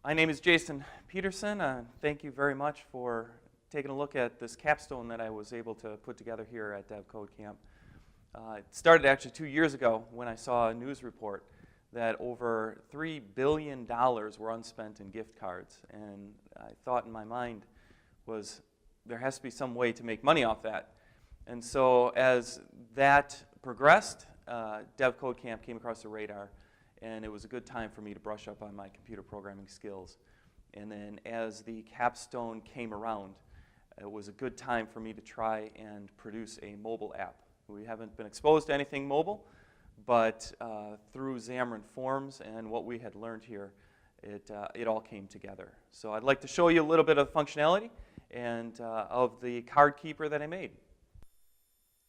My name is Jason Peterson. Thank you very much for taking a look at this capstone that I was able to put together here at devCodeCamp. It started actually 2 years ago when I saw a news report that over $3 billion were unspent in gift cards. And I thought in my mind was there has to be some way to make money off that. And so as that progressed, devCodeCamp came across the radar, and it was a good time for me to brush up on my computer programming skills. And then as the capstone came around, it was a good time for me to try and produce a mobile app. We haven't been exposed to anything mobile, but through Xamarin Forms and what we had learned here, it all came together. So I'd like to show you a little bit of functionality and of the card keeper that I made.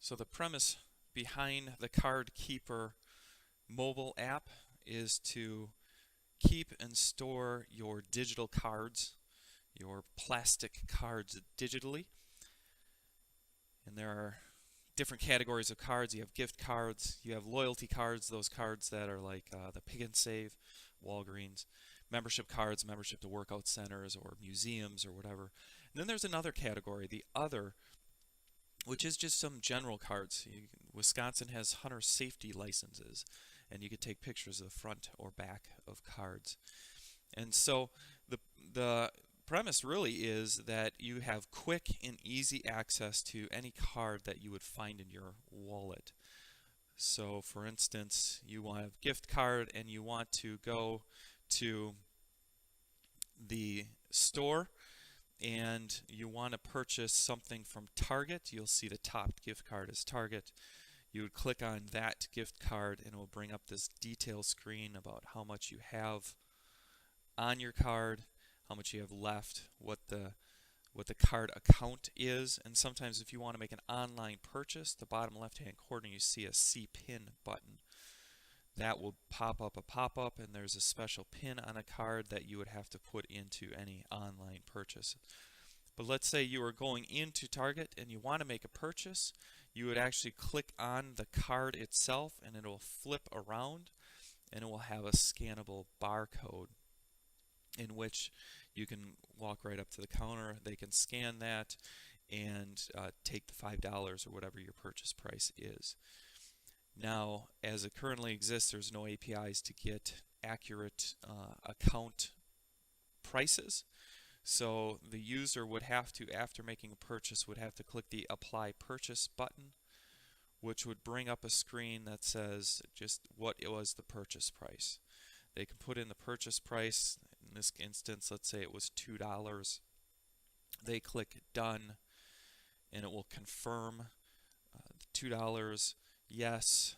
So the premise behind the Card Keeper mobile app is to keep and store your digital cards, your plastic cards digitally. And there are different categories of cards. You have gift cards, you have loyalty cards, those cards that are like the Pick and Save, Walgreens, membership cards, membership to workout centers or museums or whatever. And then there's another category, the other, which is just some general cards. Wisconsin has hunter safety licenses, and you could take pictures of the front or back of cards. And so the premise really is that you have quick and easy access to any card that you would find in your wallet. So for instance, you want a gift card and you want to go to the store and you want to purchase something from Target. You'll see the top gift card is Target. You would click on that gift card and it will bring up this detail screen about how much you have on your card, how much you have left, what the card account is. And sometimes if you want to make an online purchase, the bottom left hand corner you see a See PIN button. That will pop up a pop-up, and there's a special PIN on a card that you would have to put into any online purchase. But let's say you are going into Target and you want to make a purchase. You would actually click on the card itself and it will flip around and it will have a scannable barcode in which you can walk right up to the counter. They can scan that and take the $5 or whatever your purchase price is. Now, as it currently exists, there's no APIs to get accurate account prices. So the user would have to, after making a purchase, would have to click the Apply Purchase button, which would bring up a screen that says just what it was the purchase price. They can put in the purchase price. In this instance, let's say it was $2. They click Done, and it will confirm $2. Yes,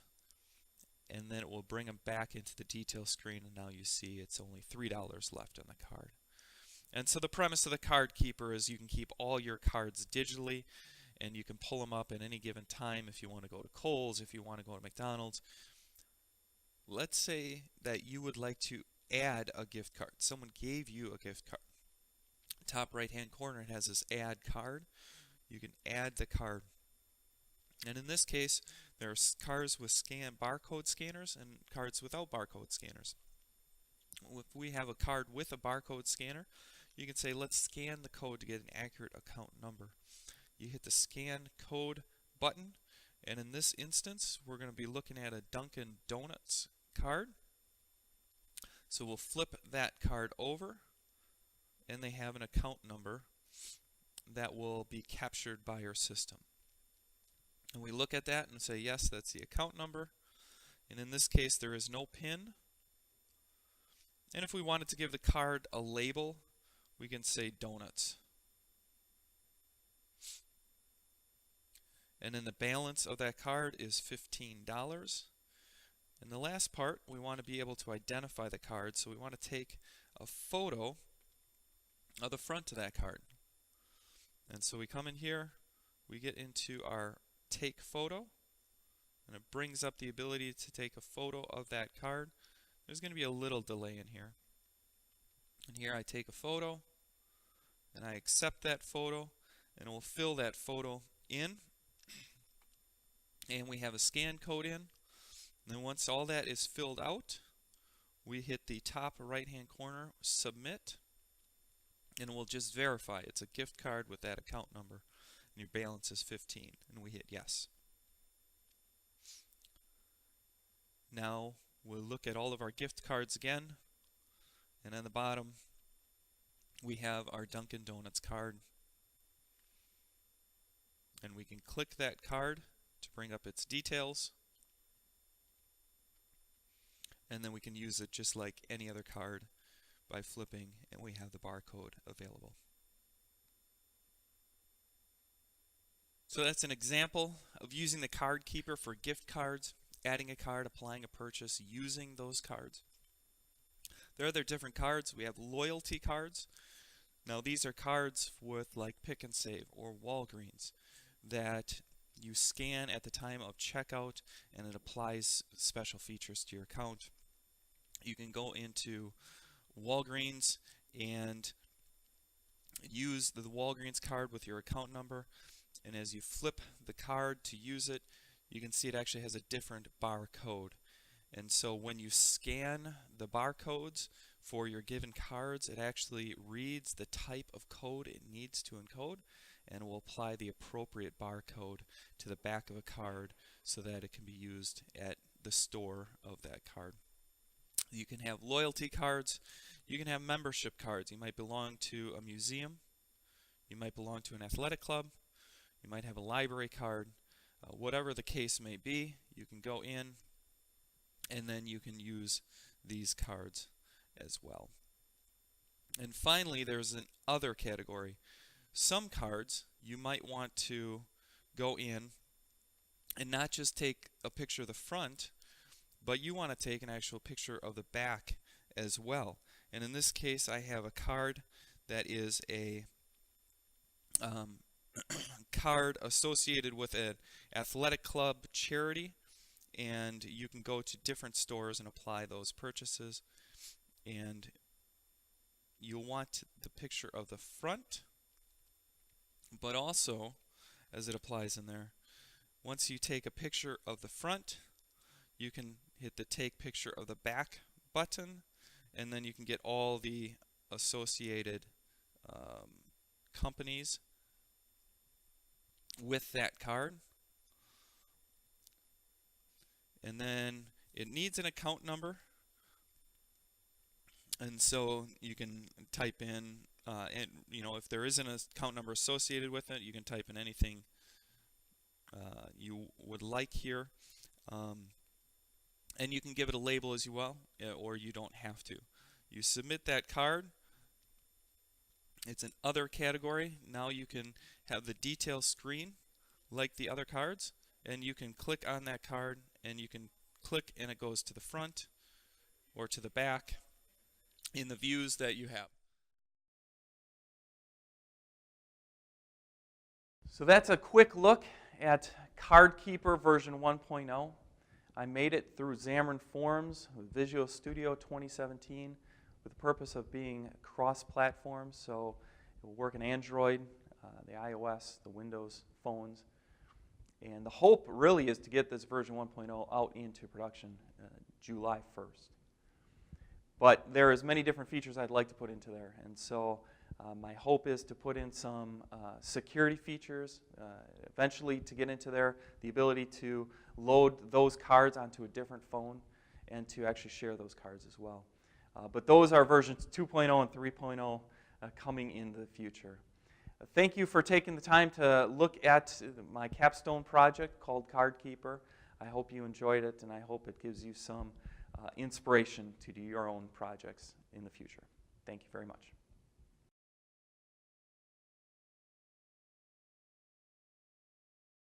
and then it will bring them back into the detail screen, and now you see it's only $3 left on the card. And so the premise of the Card Keeper is you can keep all your cards digitally, and you can pull them up at any given time if you want to go to Kohl's, if you want to go to McDonald's. Let's say that you would like to add a gift card. Someone gave you a gift card. Top right hand corner it has this Add Card. You can add the card. And in this case, there's cards with barcode scanners and cards without barcode scanners. If we have a card with a barcode scanner, you can say, let's scan the code to get an accurate account number. You hit the Scan Code button, and in this instance, we're going to be looking at a Dunkin' Donuts card. So we'll flip that card over, and they have an account number that will be captured by our system. And we look at that and say, yes, that's the account number. And in this case, there is no PIN. And if we wanted to give the card a label, we can say donuts. And then the balance of that card is $15. And the last part, we want to be able to identify the card. So we want to take a photo of the front of that card. And so we come in here, we get into our Take Photo, and it brings up the ability to take a photo of that card. There's going to be a little delay in here. And here I take a photo, and I accept that photo, and it will fill that photo in. And we have a scan code in. And then once all that is filled out, we hit the top right-hand corner, submit, and we'll just verify it's a gift card with that account number, and your balance is 15, and we hit yes. Now we'll look at all of our gift cards again, and on the bottom we have our Dunkin' Donuts card, and we can click that card to bring up its details, and then we can use it just like any other card by flipping, and we have the barcode available. So that's an example of using the card keeper for gift cards, adding a card, applying a purchase, using those cards. There are other different cards. We have loyalty cards. Now these are cards with like Pick and Save or Walgreens that you scan at the time of checkout, and it applies special features to your account. You can go into Walgreens and use the Walgreens card with your account number, and as you flip the card to use it, you can see it actually has a different barcode. And so when you scan the barcodes for your given cards, it actually reads the type of code it needs to encode and will apply the appropriate barcode to the back of a card so that it can be used at the store of that card. You can have loyalty cards. You can have membership cards. You might belong to a museum. You might belong to an athletic club. You might have a library card. Whatever the case may be, you can go in and then you can use these cards as well. And finally, there's an other category. Some cards you might want to go in and not just take a picture of the front, but you want to take an actual picture of the back as well. And in this case, I have a card that is a card associated with an athletic club charity, and you can go to different stores and apply those purchases, and you'll want the picture of the front, but also, as it applies in there, once you take a picture of the front, you can hit the take picture of the back button, and then you can get all the associated companies with that card. And then it needs an account number, and so you can type in and if there isn't an account number associated with it, you can type in anything you would like here, and you can give it a label as well, or you don't have to. You submit that card. It's an other category. Now you can have the detail screen like the other cards, and you can click on that card, and you can click and it goes to the front or to the back in the views that you have. So that's a quick look at CardKeeper version 1.0. I made it through Xamarin Forms with Visual Studio 2017 with the purpose of being cross-platform, so it will work in Android, the iOS, the Windows phones. And the hope really is to get this version 1.0 out into production July 1st. But there is many different features I'd like to put into there, and so my hope is to put in some security features, eventually to get into there, the ability to load those cards onto a different phone and to actually share those cards as well. But those are versions 2.0 and 3.0 coming in the future. Thank you for taking the time to look at my capstone project called CardKeeper. I hope you enjoyed it, and I hope it gives you some inspiration to do your own projects in the future. Thank you very much.